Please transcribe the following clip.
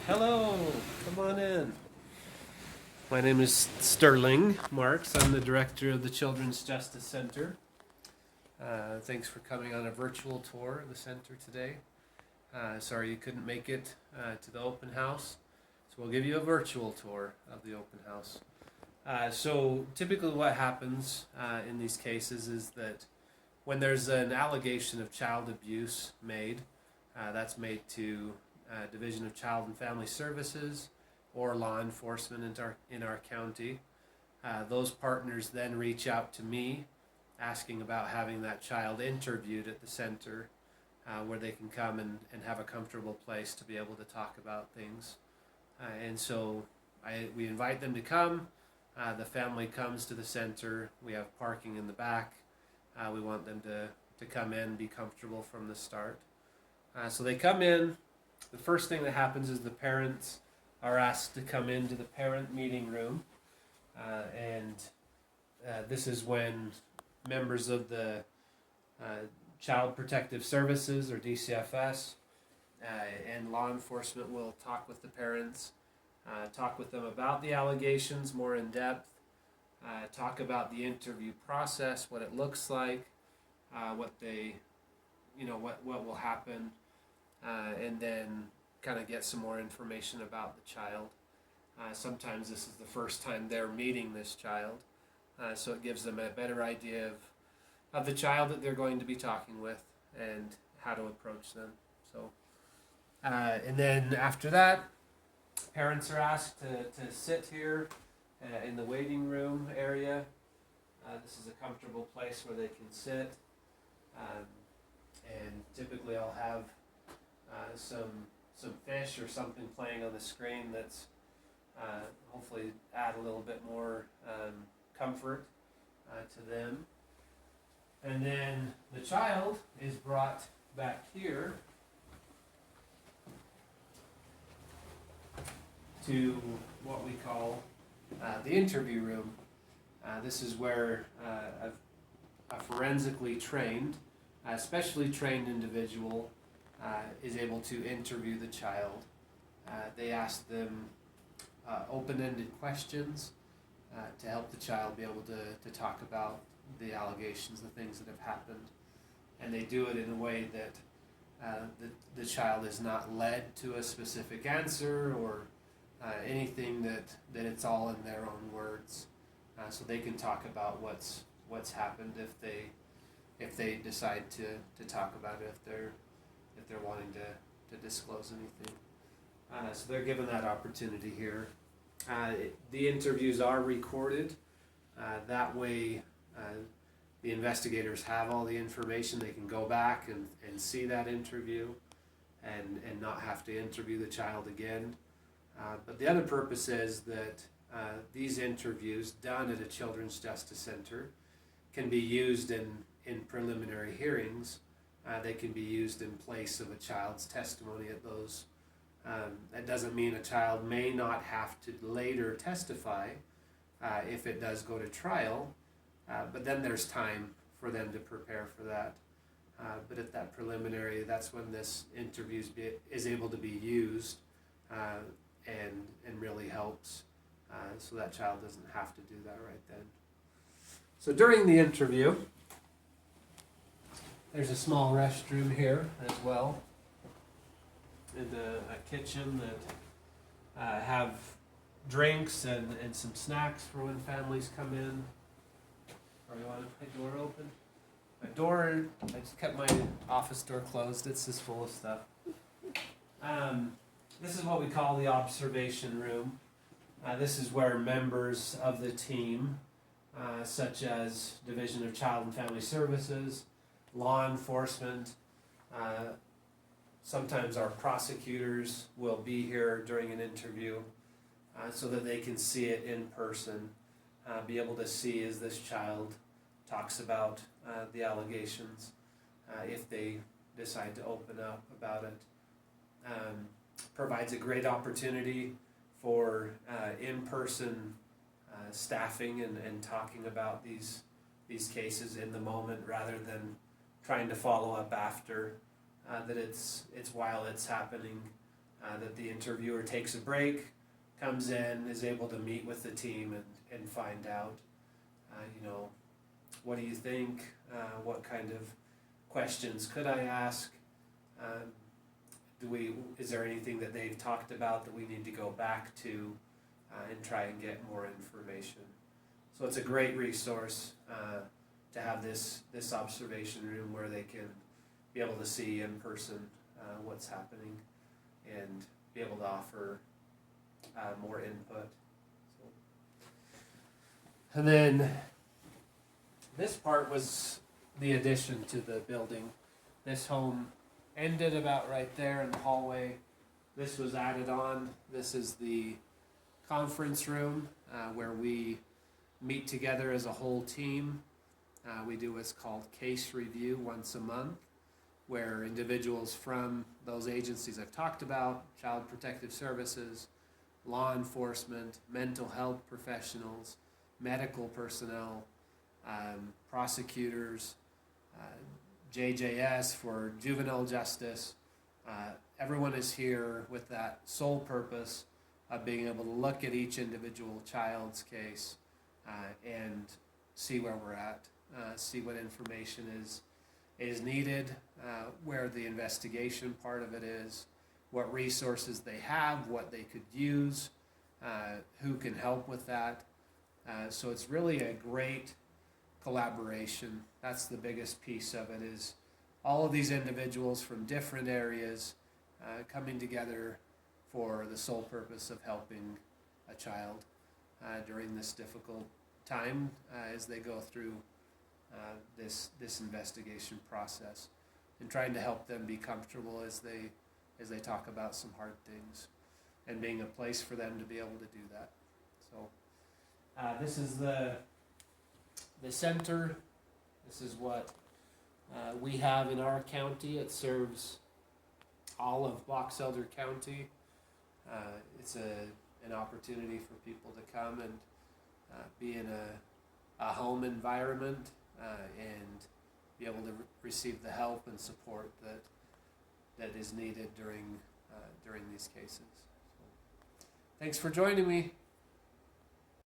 Hello, come on in. My name is Sterling Marks. I'm the director of the Children's Justice Center. Thanks for coming on a virtual tour of the center today. Sorry you couldn't make it to the open house, so we'll give you a virtual tour of the open house. So typically what happens in these cases is that when there's an allegation of child abuse made, that's made to Division of Child and Family Services or law enforcement in our county. Those partners then reach out to me asking about having that child interviewed at the center where they can come and have a comfortable place to be able to talk about things. And so we invite them to come. The family comes to the center. We have parking in the back. We want them to come in, be comfortable from the start. So they come in. The first thing that happens is the parents are asked to come into the parent meeting room. And this is when members of the Child Protective Services, or DCFS, and law enforcement will talk with the parents, talk with them about the allegations more in depth, talk about the interview process, what it looks like, what will happen, and then kind of get some more information about the child. Sometimes this is the first time they're meeting this child, so it gives them a better idea of the child that they're going to be talking with and how to approach them. So, and then after that, parents are asked to sit here in the waiting room area. This is a comfortable place where they can sit. And typically I'll have some fish or something playing on the screen that's hopefully add a little bit more comfort to them. And then the child is brought back here to what we call the interview room. This is where a forensically trained, especially trained individual is able to interview the child. They ask them open-ended questions to help the child be able to talk about the allegations, the things that have happened. And they do it in a way that the child is not led to a specific answer or anything, that it's all in their own words. So they can talk about what's happened if they decide to talk about it, if they're wanting to disclose anything. So they're given that opportunity here. The interviews are recorded. That way the investigators have all the information. They can go back and see that interview and not have to interview the child again. But the other purpose is that these interviews done at a Children's Justice Center can be used in preliminary hearings. They can be used in place of a child's testimony at those. That doesn't mean a child may not have to later testify if it does go to trial, but then there's time for them to prepare for that. But at that preliminary, that's when this interview is able to be used and really helps, so that child doesn't have to do that right then. So during the interview, there's a small restroom here as well, and a kitchen that have drinks and some snacks for when families come in. Or you want my door open? My door, I just kept my office door closed. It's just full of stuff. This is what we call the observation room. This is where members of the team, such as Division of Child and Family Services, law enforcement, sometimes our prosecutors will be here during an interview so that they can see it in person, be able to see as this child talks about the allegations, if they decide to open up about it. Provides a great opportunity for in-person staffing and talking about these cases in the moment rather than trying to follow up after, that it's while it's happening that the interviewer takes a break, comes in, is able to meet with the team and find out, what do you think? What kind of questions could I ask? Is there anything that they've talked about that we need to go back to and try and get more information? So it's a great resource to have this observation room where they can be able to see in person what's happening and be able to offer more input. And then this part was the addition to the building. This home ended about right there in the hallway. This was added on. This is the conference room where we meet together as a whole team. We do what's called case review once a month, where individuals from those agencies I've talked about, Child Protective Services, law enforcement, mental health professionals, medical personnel, prosecutors, JJS for juvenile justice. Everyone is here with that sole purpose of being able to look at each individual child's case and see where we're at, see what information is needed, where the investigation part of it is, what resources they have, what they could use, who can help with that. So it's really a great collaboration. That's the biggest piece of it, is all of these individuals from different areas coming together for the sole purpose of helping a child during this difficult time as they go through this investigation process, and trying to help them be comfortable as they talk about some hard things, and being a place for them to be able to do that. So this is the center. This is what we have in our county. It serves all of Box Elder County. It's an opportunity for people to come and be in a home environment and be able to receive the help and support that is needed during these cases. So, thanks for joining me.